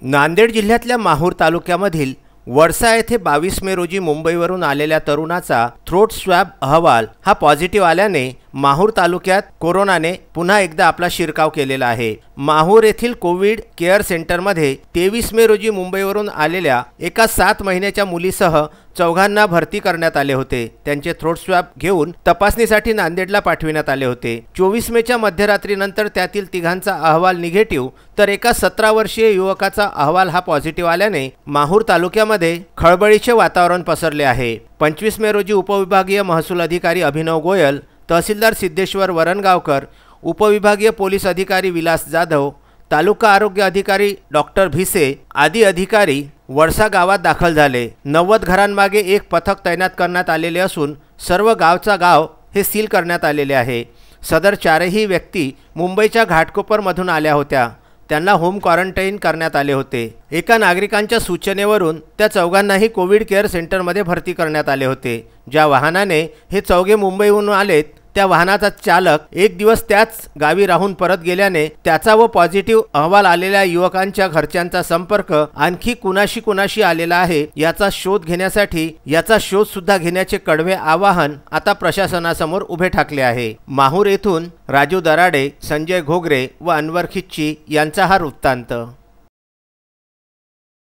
नांदेड जिल्ह्यातल्या माहूर तालुक्यामधील वडसा येथे 22 मे रोजी मुंबईवरून आलेल्या तरुणाचा थ्रोट स्वॅब अहवाल हा पॉझिटिव्ह आल्याने माहूर तालुक्यात कोरोनाने पुन्हा एकदा आपला शिरकाव केलेला आहे। माहूर येथील कोविड केअर सेंटरमध्ये 23 मे रोजी मुंबईवरून आलेल्या एका 7 महिन्याच्या मुलीसह चौघांना भरती करण्यात आले होते। त्यांचे थ्रोट स्वॅब घेऊन तपासणीसाठी नांदेडला पाठविण्यात आले होते। 24 मेच्या मध्यरात्रीनंतर त्यातील तिघांचा अहवाल निगेटिव्ह तर एका 17 वर्षीय युवकाचा अहवाल हा पॉझिटिव्ह आल्याने माहूर तालुक्यामध्ये खळबळीचे वातावरण पसरले आहे। 25 मे रोजी उपविभागीय महसूल अधिकारी अभिनव गोयल, तहसीलदार सिद्धेश्वर वरणगावकर, उपविभागीय पोलीस अधिकारी विलास जाधव, तालुका आरोग्य अधिकारी डॉक्टर भिसे आदी अधिकारी वडसा गावात दाखल झाले। 90 घरांमागे एक पथक तैनात करण्यात आलेले असून सर्व गावचा गाव हे सील करण्यात आलेले आहे। सदर चारही व्यक्ती मुंबईच्या घाटकोपरमधून आल्या होत्या। त्यांना होम क्वारंटाईन करण्यात आले होते। एका नागरिकांच्या सूचनेवरून त्या चौघांनाही कोविड केअर सेंटरमध्ये भरती करण्यात आले होते। ज्या वाहनाने हे चौघे मुंबईहून आलेत त्या वाहनाचा चालक एक दिवस त्याच गावी राहून परत गेल्याने त्याचा व पॉझिटिव्ह अहवाल आलेल्या युवकांच्या घरच्यांचा संपर्क आणखी कुणाशी आलेला आहे याचा शोध सुद्धा घेण्याचे कडवे आवाहन आता प्रशासनासमोर उभे ठाकले आहे। माहूर येथून राजू दराडे, संजय घोगरे व अनवर खिच्ची यांचा हा वृत्तांत।